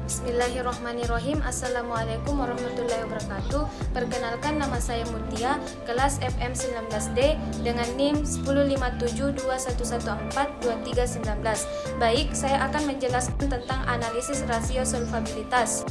Bismillahirrahmanirrahim. Assalamualaikum warahmatullahi wabarakatuh. Perkenalkan, nama saya Mutia, kelas FM 19D dengan NIM 15721142319. Baik, saya akan menjelaskan tentang analisis rasio solvabilitas.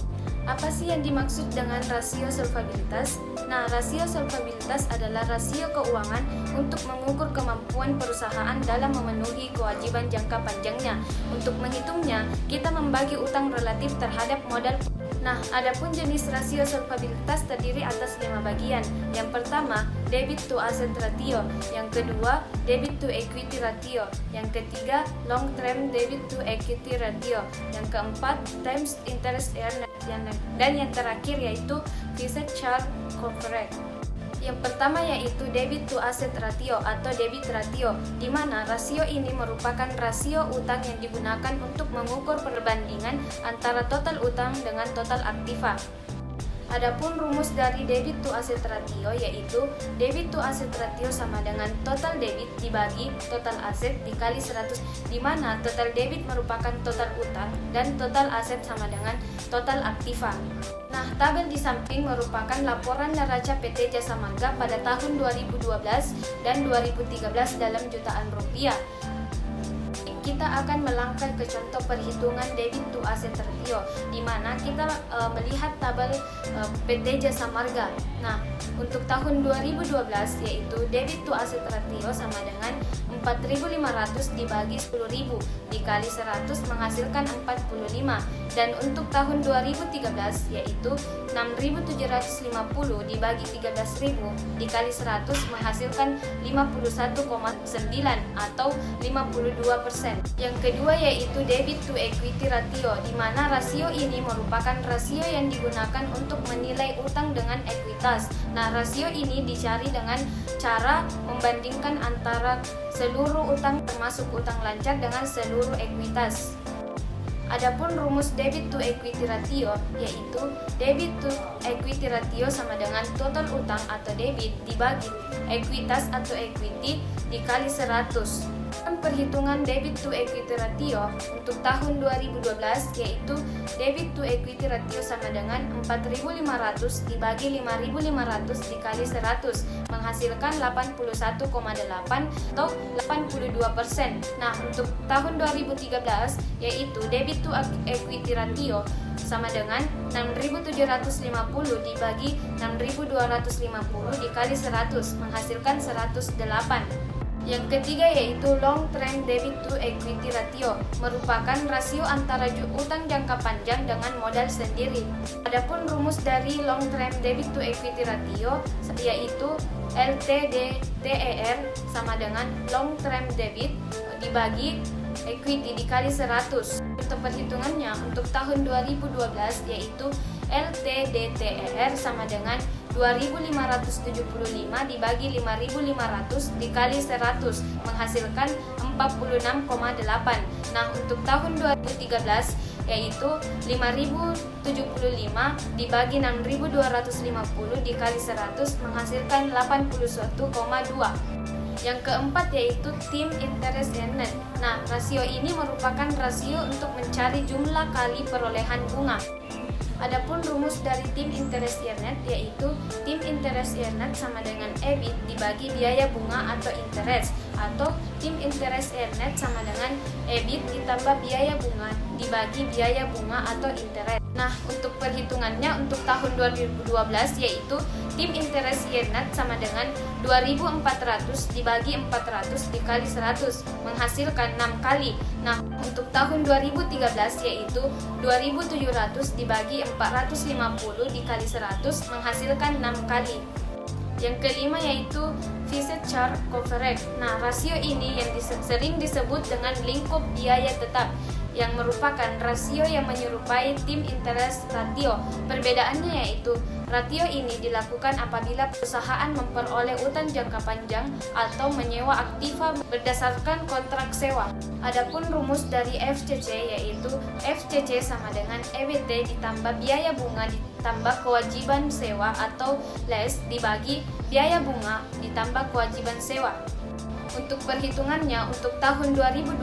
Apa sih yang dimaksud dengan rasio solvabilitas? Nah, rasio solvabilitas adalah rasio keuangan untuk mengukur kemampuan perusahaan dalam memenuhi kewajiban jangka panjangnya. Untuk menghitungnya, kita membagi utang relatif terhadap modal. Nah, adapun jenis rasio solvabilitas terdiri atas 5 bagian. Yang pertama, debit to asset ratio. Yang kedua, debit to equity ratio. Yang ketiga, long term debit to equity ratio. Yang keempat, times interest earned. Dan yang terakhir yaitu fixed charge coverage. Yang pertama yaitu debit to asset ratio atau debit ratio, di mana rasio ini merupakan rasio utang yang digunakan untuk mengukur perbandingan antara total utang dengan total aktiva. Adapun rumus dari debit to asset ratio yaitu debit to asset ratio sama dengan total debit dibagi total aset dikali 100, di mana total debit merupakan total utang dan total aset sama dengan total aktiva. Nah, tabel di samping merupakan laporan neraca PT Jasa Marga pada tahun 2012 dan 2013 dalam jutaan rupiah. Kita akan melangkah ke contoh perhitungan debit to asset ratio, di mana kita melihat tabel PT Jasa Marga. Nah, untuk tahun 2012 yaitu debit to asset ratio sama dengan 4.500 dibagi 10.000 dikali 100 menghasilkan 45. Dan untuk tahun 2013 yaitu 6.750 dibagi 13.000 dikali 100 menghasilkan 51,9 atau 52%. Yang kedua yaitu debit to equity ratio, di mana rasio ini merupakan rasio yang digunakan untuk menilai utang dengan ekuitas. Nah, rasio ini dicari dengan cara membandingkan antara seluruh utang termasuk utang lancar dengan seluruh ekuitas. Adapun rumus debit to equity ratio yaitu debit to equity ratio sama dengan total utang atau debit dibagi ekuitas atau equity dikali 100. Perhitungan debit to equity ratio untuk tahun 2012 yaitu debit to equity ratio sama dengan 4.500 dibagi 5.500 dikali 100 menghasilkan 81,8 atau 82%. Nah, untuk tahun 2013 yaitu debit to equity ratio sama dengan 6.750 dibagi 6.250 dikali 100 menghasilkan 108. Yang ketiga yaitu long term debit to equity ratio, merupakan rasio antara utang jangka panjang dengan modal sendiri. Adapun rumus dari long term debit to equity ratio yaitu LTDTER sama dengan long term debit dibagi equity dikali 100. Untuk perhitungannya untuk tahun 2012 yaitu LTDTER sama dengan 2.575 dibagi 5.500 dikali 100 menghasilkan 46,8. Nah, untuk tahun 2013 yaitu 5.075 dibagi 6.250 dikali 100 menghasilkan 81,2. Yang keempat yaitu tim interest earned. Nah, rasio ini merupakan rasio untuk mencari jumlah kali perolehan bunga. Adapun rumus dari tim interest earned yaitu tim interest earned sama dengan EBIT dibagi biaya bunga atau interest, atau tim interest earned sama dengan EBIT ditambah biaya bunga dibagi biaya bunga atau interest. Nah, untuk perhitungannya untuk tahun 2012 yaitu tim interest earned sama dengan 2.400 dibagi 400 dikali 100 menghasilkan 6 kali. Nah, untuk tahun 2013 yaitu 2.700 dibagi 450 dikali 100 menghasilkan 6 kali. Yang kelima yaitu fixed charge coverage. Nah, rasio ini yang sering disebut dengan lingkup biaya tetap, yang merupakan rasio yang menyerupai tim interest ratio. Perbedaannya yaitu ratio ini dilakukan apabila perusahaan memperoleh utang jangka panjang atau menyewa aktiva berdasarkan kontrak sewa. Adapun rumus dari FCC yaitu FCC sama dengan EBT ditambah biaya bunga ditambah kewajiban sewa atau lease dibagi biaya bunga ditambah kewajiban sewa. Untuk perhitungannya untuk tahun 2012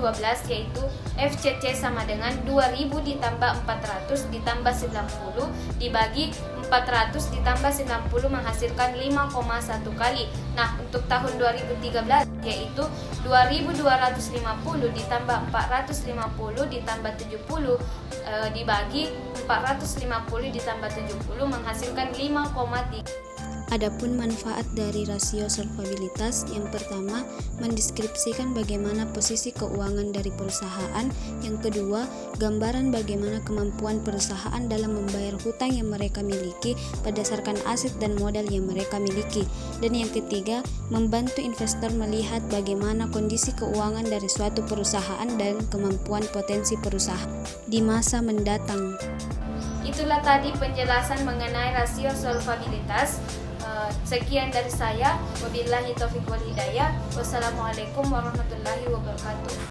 yaitu FCC sama dengan 2000 ditambah 400 ditambah 90 dibagi 400 ditambah 90 menghasilkan 5,1 kali. Nah, untuk tahun 2013 yaitu 2250 ditambah 450 ditambah 70 dibagi 450 ditambah 70 menghasilkan 5,3. Adapun manfaat dari rasio solvabilitas, yang pertama, mendeskripsikan bagaimana posisi keuangan dari perusahaan. Yang kedua, gambaran bagaimana kemampuan perusahaan dalam membayar hutang yang mereka miliki berdasarkan aset dan modal yang mereka miliki. Dan yang ketiga, membantu investor melihat bagaimana kondisi keuangan dari suatu perusahaan dan kemampuan potensi perusahaan di masa mendatang. Itulah tadi penjelasan mengenai rasio solvabilitas. Sekian dari saya. Wabillahi taufiq wal hidayah. Wassalamualaikum warahmatullahi wabarakatuh.